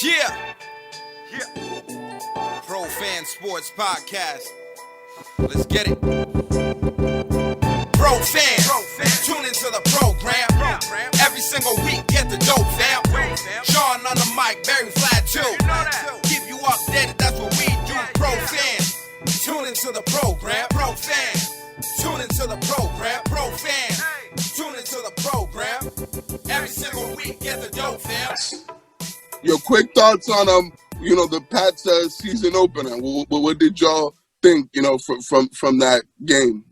Yeah. Pro Fan Sports Podcast. Let's get it. Pro fans, tune into the program. Every single week, get the dope, fam. Sean on the mic, very flat too. Keep you updated, that's what we do. Pro fans, tune into the program. Pro fans, tune into the program. Pro fans, tune into the program. Every single week, get the dope, fam. Your quick thoughts on the Pats season opener. What did y'all think, from that game?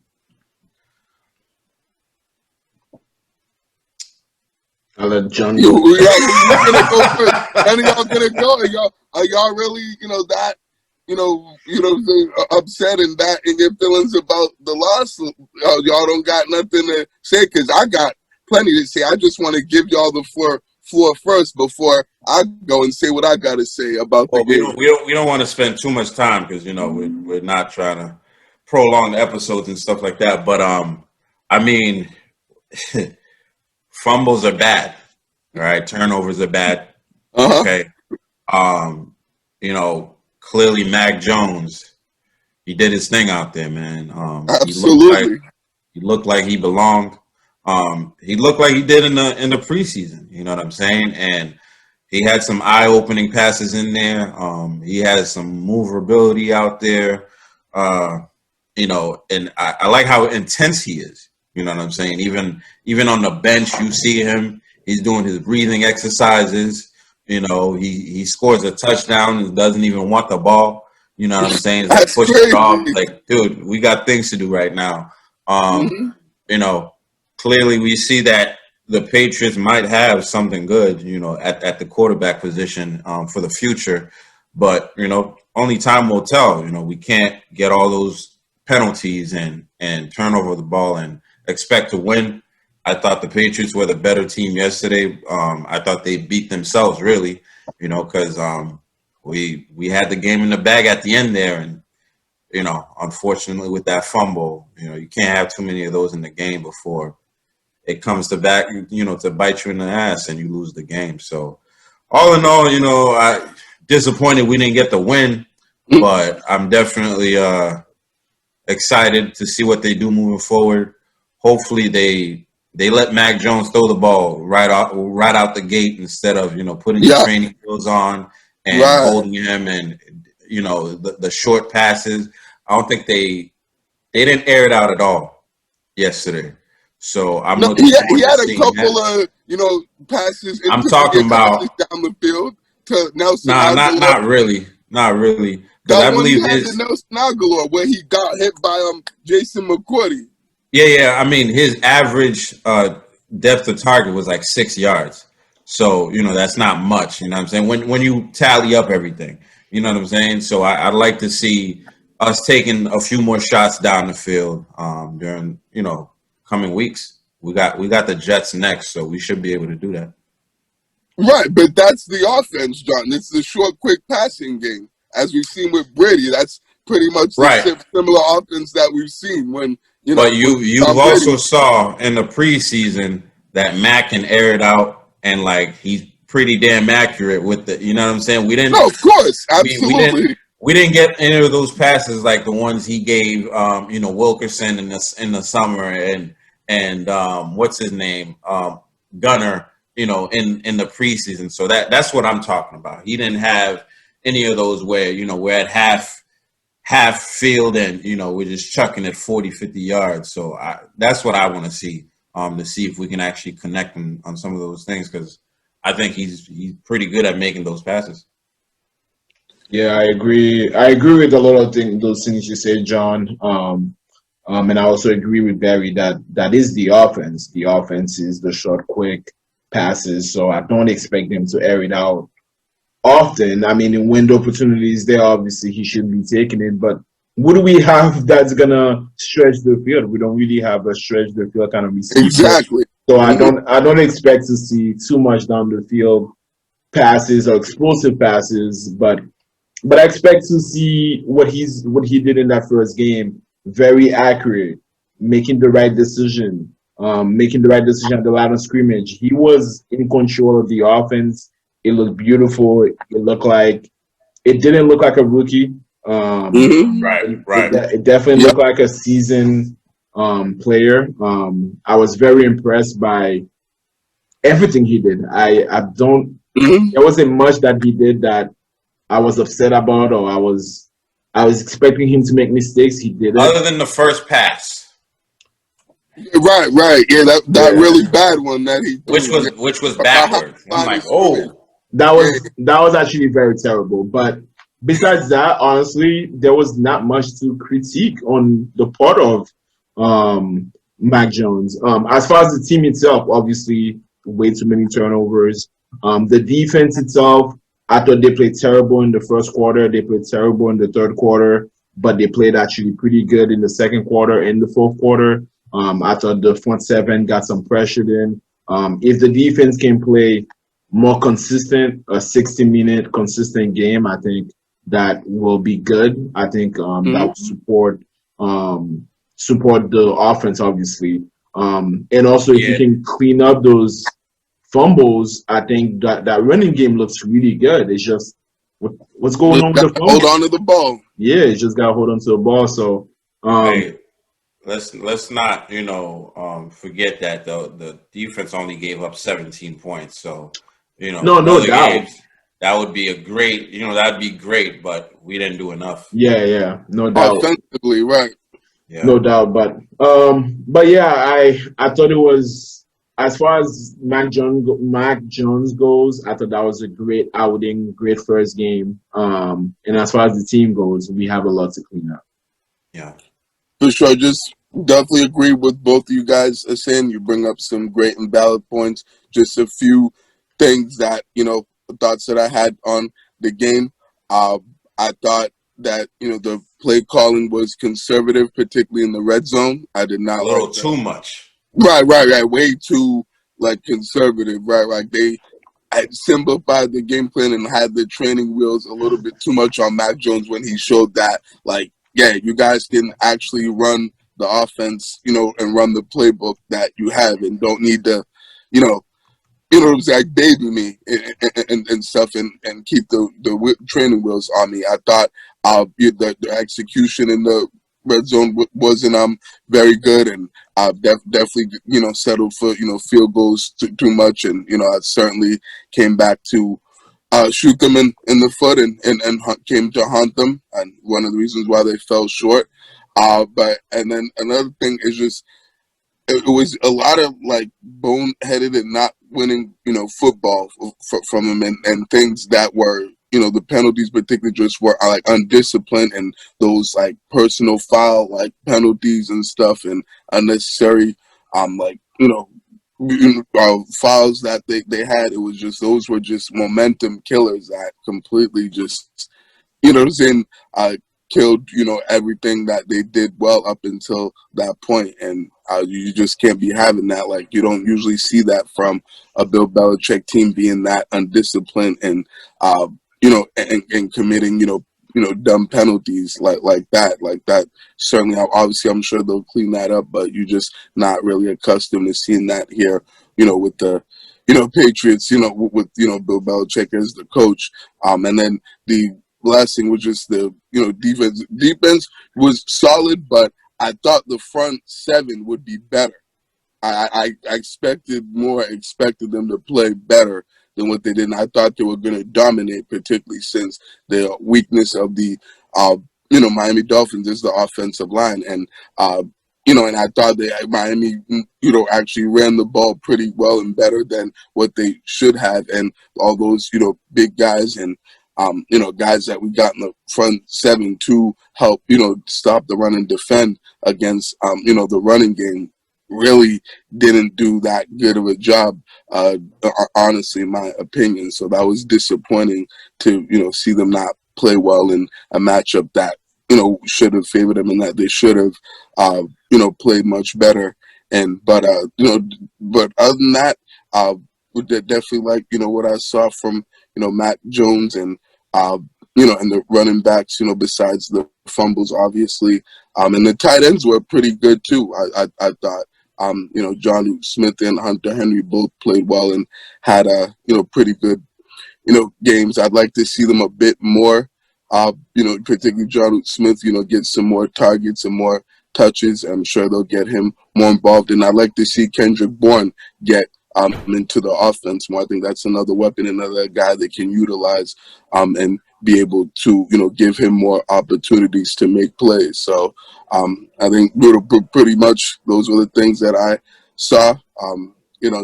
I'll let John Who's gonna go first? Any of y'all gonna go? Are y'all really, upset and that in your feelings about the loss? Y'all don't got nothing to say? Because I got plenty to say. I just want to give y'all the floor first before I go and say what I got to say about the game. We don't want to spend too much time because we're not trying to prolong the episodes and stuff like that. But I mean, fumbles are bad, all right. Turnovers are bad. Okay. Clearly Mac Jones, he did his thing out there, man. Absolutely. He looked like he belonged. He looked like he did in the preseason. You know what I'm saying? And he had some eye-opening passes in there. He has some movability out there. And I like how intense he is. You know what I'm saying? Even on the bench, you see him. He's doing his breathing exercises. He scores a touchdown and doesn't even want the ball. You know what I'm saying? It's like push it off. Like, dude, we got things to do right now. Clearly we see that the Patriots might have something good, at the quarterback position for the future. But, only time will tell. We can't get all those penalties and turn over the ball and expect to win. I thought the Patriots were the better team yesterday. I thought they beat themselves, really, because we had the game in the bag at the end there. And, unfortunately with that fumble, you can't have too many of those in the game before it comes to back, to bite you in the ass and you lose the game. So all in all, I disappointed we didn't get the win, but I'm definitely excited to see what they do moving forward. Hopefully they let Mac Jones throw the ball right out the gate instead of, putting the training wheels on and holding him and, the short passes. I don't think they didn't air it out at all yesterday. So I'm looking forward to he had a seeing couple that. of passes. I'm talking about down the field to Nelson. Not really. Because I believe his Nelson Aguilar where he got hit by Jason McCourty. Yeah. I mean, his average depth of target was like 6 yards. So that's not much. You know what I'm saying? When you tally up everything, you know what I'm saying. So I'd like to see us taking a few more shots down the field during coming weeks. We got the Jets next, so we should be able to do that. Right, but that's the offense, John. It's the short, quick passing game, as we've seen with Brady. That's pretty much the similar offense that we've seen when But you also saw in the preseason that Mac can air it out, and he's pretty damn accurate with the. You know what I'm saying? We didn't. No, of course, absolutely. We didn't get any of those passes like the ones he gave, Wilkerson in the summer and what's his name, Gunner, in the preseason. So that's what I'm talking about. He didn't have any of those where we're at half field and we're just chucking it 40, 50 yards. So that's what I want to see if we can actually connect on some of those things because I think he's pretty good at making those passes. Yeah, I agree. I agree with a lot of those things you say, John. And I also agree with Barry that is the offense. The offense is the short, quick passes. So I don't expect them to air it out often. I mean, in window opportunities, there obviously he should be taking it. But what do we have that's gonna stretch the field? We don't really have a stretch the field kind of receiver. Exactly. So I don't expect to see too much down the field passes or explosive passes, but I expect to see what he did in that first game. Very accurate, making the right decision at the line of scrimmage. He was in control of the offense It looked beautiful. It didn't look like a rookie. Right, right. It definitely Yep. looked like a seasoned player. I was very impressed by everything he did. I don't. Mhm. There wasn't much that he did that I was upset about, or I was expecting him to make mistakes. He didn't. Other than the first pass, Right. Yeah, that Yeah, really bad one that he which threw. Yeah. was How backwards. I'm like, Rodgers threw it. oh, Yeah. that was actually very terrible. But besides that, honestly, there was not much to critique on the part of Mac Jones. As far as the team itself, obviously, way too many turnovers. The defense itself, I thought they played terrible in the first quarter. They played terrible in the third quarter, but they played actually pretty good in the second quarter and the fourth quarter. I thought the front seven got some pressure in. If the defense can play more consistent, a 60-minute consistent game, I think that will be good. I think that Mhm. will support the offense, obviously. And also, if you yeah, can clean up those fumbles, I think that running game looks really good. It's just what's going Just on with got the to hold fumbles? on to the ball. Yeah, it's just got to hold on to the ball. So, hey, let's not forget that the defense only gave up 17 points. So in no other doubt. games that would be a great that'd be great, but we didn't do enough. Yeah, no doubt. Offensively, right. Yeah, No doubt, but yeah, I thought it was, as far as Mac Jones goes, I thought that was a great outing, great first game. And as far as the team goes, we have a lot to clean up. yeah, For sure. Just definitely agree with both of you guys are saying. You bring up some great and valid points. Just a few things that, thoughts that I had on the game. Uh, I thought that, the play calling was conservative, particularly in the red zone. I did a not little like that. too much. Right. Way too, like, conservative, right? Like, they had simplified the game plan and had the training wheels a little bit too much on Mac Jones when he showed that, like, yeah, you guys can actually run the offense, and run the playbook that you have, and don't need to, you know, like, baby me and stuff, and keep the training wheels on me. I thought the execution in the red zone wasn't very good, and definitely settled for field goals too much, and I certainly came back to shoot them in the foot, and came to haunt them, and one of the reasons why they fell short. But and then another thing is just it was a lot of, like, boneheaded and not winning, football from him, and things that were, the penalties particularly just were, like, undisciplined, and those, like, personal foul, like, penalties and stuff, and unnecessary, like, fouls that they had. It was just, those were just momentum killers that completely just, what I'm saying, killed, everything that they did well up until that point. And you just can't be having that. Like, you don't usually see that from a Bill Belichick team, being that undisciplined, and and committing, dumb penalties like that. Like that, certainly, obviously, I'm sure they'll clean that up, but you're just not really accustomed to seeing that here, with the Patriots, with Bill Belichick as the coach. And then the last thing was just the defense. Defense was solid, but I thought the front seven would be better. I expected more. Expected them to play better than what they did. And I thought they were going to dominate, particularly since the weakness of the Miami Dolphins is the offensive line, and and I thought that Miami, actually ran the ball pretty well and better than what they should have, and all those big guys and guys that we got in the front seven to help stop the run and defend against the running game, really didn't do that good of a job, honestly, in my opinion. So that was disappointing to see them not play well in a matchup that should have favored them, and that they should have played much better. And but but other than that, would definitely like what I saw from Mac Jones, and and the running backs, besides the fumbles, obviously, and the tight ends were pretty good too. I thought. John Smith and Hunter Henry both played well and had a pretty good games. I'd like to see them a bit more. Particularly John Smith, get some more targets and more touches. I'm sure they'll get him more involved. And I'd like to see Kendrick Bourne get into the offense more. I think that's another weapon, another guy that can utilize and be able to, give him more opportunities to make plays. So I think pretty much those were the things that I saw.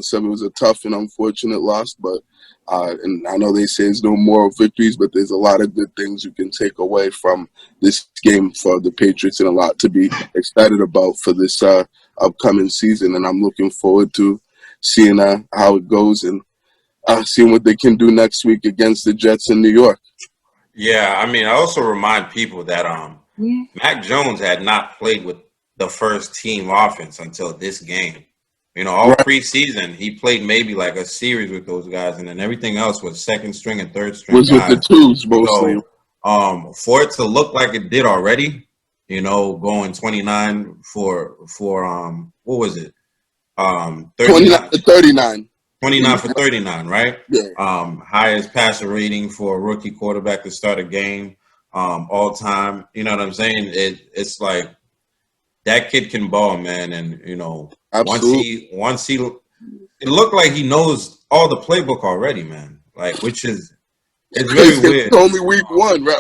Some it was a tough and unfortunate loss, but and I know they say there's no moral victories, but there's a lot of good things you can take away from this game for the Patriots and a lot to be excited about for this upcoming season. And I'm looking forward to seeing how it goes and seeing what they can do next week against the Jets in New York. Yeah, I mean, I also remind people that Mac Jones had not played with the first team offense until this game. All preseason, he played maybe like a series with those guys, and then everything else was second string and third string was guys. With the twos mostly. So, for it to look like it did already, going 29 for what was it? 29 to 39. 29 for 39, right? Yeah. Highest passer rating for a rookie quarterback to start a game all time. You know what I'm saying? It's like that kid can ball, man, and Absolutely. once he it looked like he knows all the playbook already, man. Like, which is it's very weird. It's only week one, right?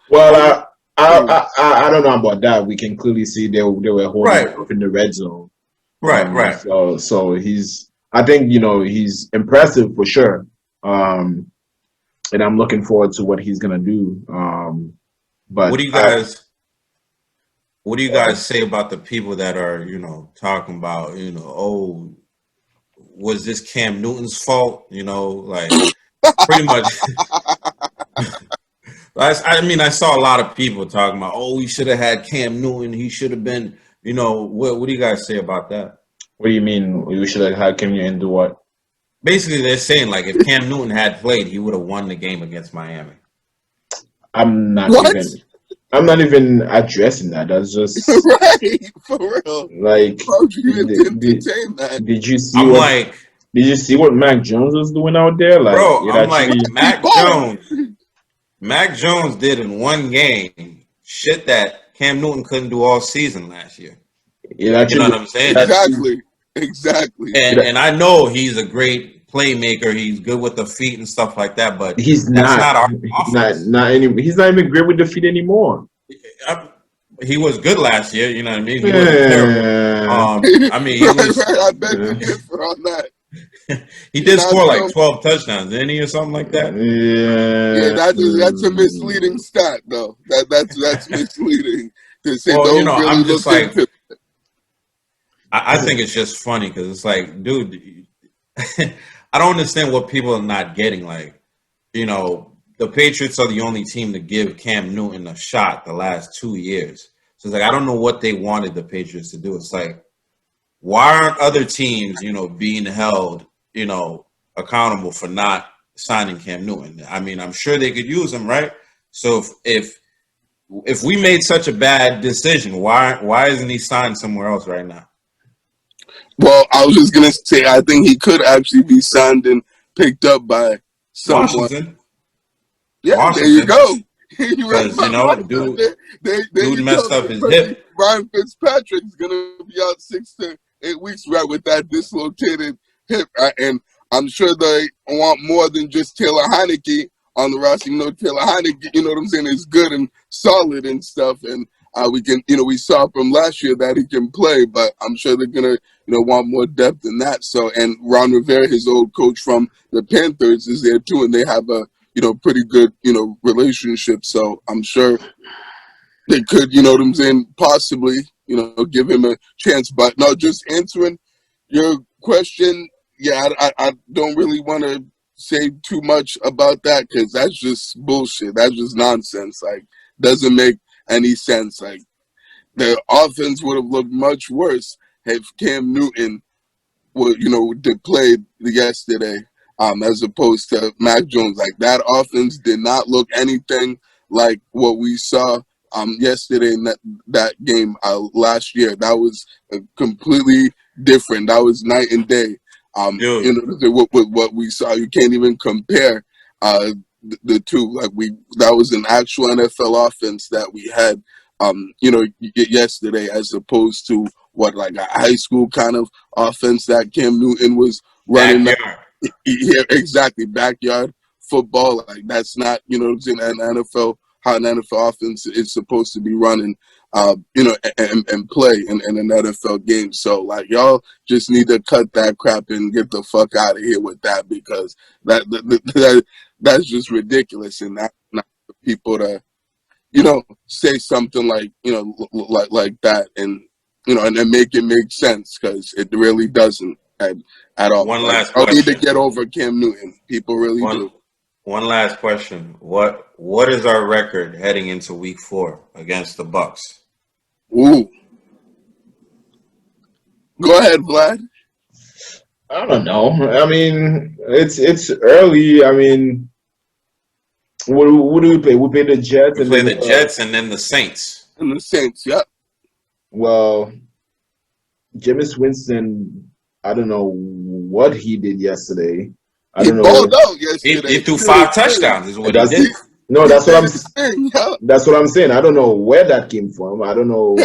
Well, I don't know about that. We can clearly see they were holding up in the red zone. Right. So I think he's impressive for sure. And I'm looking forward to what he's gonna do. But what do you guys say about the people that are, talking about, was this Cam Newton's fault? Like pretty much. I mean, I saw a lot of people talking about, we should have had Cam Newton. He should have been, what do you guys say about that? What do you mean we should have had Cam Newton do what? Basically, they're saying, like, if Cam Newton had played, he would have won the game against Miami. I'm not even addressing that. That's just right, for real. Like, did you see? Did you see what Mac Jones was doing out there? Like, bro, I'm like Mac Jones did in one game shit that Cam Newton couldn't do all season last year. You know what I'm saying? Exactly. And I know he's a great playmaker. He's good with the feet and stuff like that. But he's not our offense. He's not even great with the feet anymore. He was good last year. You know what I mean? He wasn't terrible. I mean, he was. Right. I beg to differ on that. He did score like 12 touchdowns, didn't he, or something like that? Yeah, that's a misleading stat, though. That's misleading to say. Well, I'm just like. I think it's just funny because it's like, dude, I don't understand what people are not getting. Like, the Patriots are the only team to give Cam Newton a shot the last 2 years. So it's like, I don't know what they wanted the Patriots to do. It's like, why aren't other teams, being held, accountable for not signing Cam Newton? I mean, I'm sure they could use him, right? So if we made such a bad decision, why isn't he signed somewhere else right now? Well, I was just gonna say I think he could actually be signed and picked up by someone. Washington. Yeah, Washington. There you go. Because dude messed up his hip. Ryan Fitzpatrick's gonna be out 6 to 8 weeks, right, with that dislocated hip, and I'm sure they want more than just Taylor Heineke on the roster. Taylor Heineke, you know what I'm saying, is good and solid and stuff, and we saw from last year that he can play, but I'm sure they're gonna, want more depth than that. So, and Ron Rivera, his old coach from the Panthers, is there too, and they have a, pretty good, relationship. So I'm sure they could, possibly, give him a chance. But no, just answering your question, yeah, I don't really want to say too much about that because that's just bullshit. That's just nonsense. Like, doesn't make any sense. Like, the offense would have looked much worse if Cam Newton would, played yesterday, as opposed to Mac Jones. Like, that offense did not look anything like what we saw yesterday in that game last year. That was completely different. That was night and day. With what we saw, you can't even compare the two. Like that was an actual NFL offense that we had, yesterday, as opposed to what, like a high school kind of offense that Cam Newton was running. Backyard. Yeah, exactly. Backyard football. Like that's not, in an NFL, how an NFL offense is supposed to be running, and play in an NFL game. So like y'all just need to cut that crap and get the fuck out of here with that, because that's just ridiculous, and that's not for people to, say something like, like that, and and then make it make sense, because it really doesn't at all. One Like, last I need to question. get over Cam Newton. People really do. One last question. What is our record heading into week 4 against the Bucks? Ooh. Go ahead, Vlad. I don't know. I mean, it's early. I mean, what do we play? We play the Jets. We play the Jets and then the Saints. And the Saints, yep. Well, Jameis Winston, I don't know what he did yesterday. I don't know. Balled out yesterday. He threw 5 touchdowns is what he did. No, that's what I'm saying. I don't know where that came from. I don't know.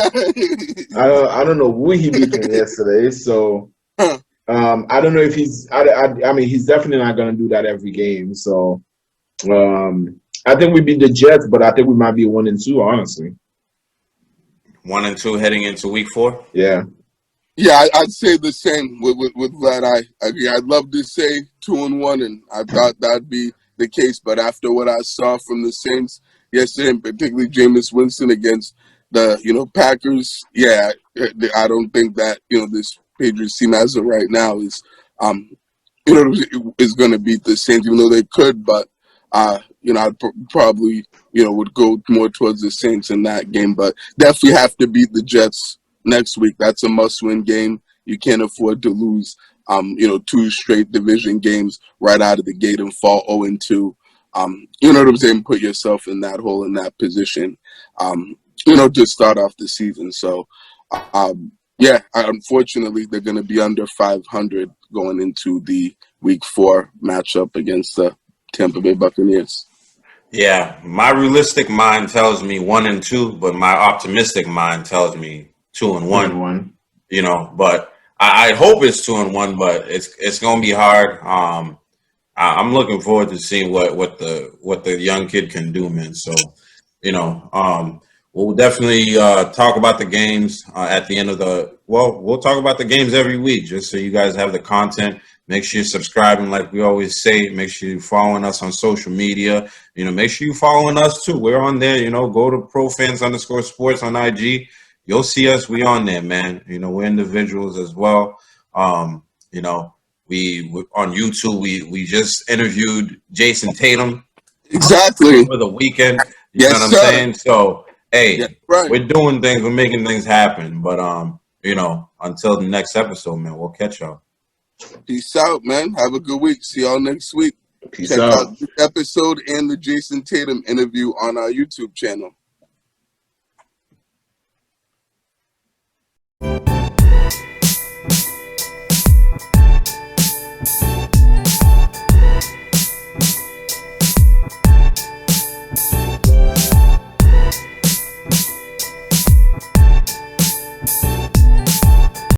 I don't know who he beat from yesterday. So I don't know if he's. I mean, he's definitely not going to do that every game. So I think we beat the Jets, but I think we might be 1-2, honestly. 1-2 heading into week 4. Yeah. Yeah, I'd say the same with Vlad. I agree. I'd love to say 2-1, and I thought that'd be the case. But after what I saw from the Saints yesterday, and particularly Jameis Winston against the Packers, yeah, I don't think that this Patriots team as of right now is is going to beat the Saints, even though they could. But I'd probably would go more towards the Saints in that game. But definitely have to beat the Jets next week. That's a must-win game. You can't afford to lose, 2 straight division games right out of the gate and fall 0-2. You know what I'm saying? Put yourself in that hole, in that position, to start off the season. So, unfortunately, they're going to be under 500 going into the week 4 matchup against the Tampa Bay Buccaneers. Yeah, my realistic mind tells me 1-2, but my optimistic mind tells me 2-1. But I hope it's 2-1, but it's gonna be hard. I'm looking forward to seeing what the young kid can do, man. So, we'll definitely talk about the games at the end of we'll talk about the games every week, just so you guys have the content. Make sure you're subscribing, like we always say. Make sure you're following us on social media. Make sure you're following us too. We're on there. Go to profans_sports on IG. You'll see us. We on there, man. We're individuals as well. We on YouTube. We just interviewed Jason Tatum. Exactly. For the weekend. You know what I'm saying? So, hey, we're doing things. We're making things happen. But until the next episode, man, we'll catch y'all. Peace out, man. Have a good week. See y'all next week. Peace Check out. out this episode and the Jason Tatum interview on our YouTube channel.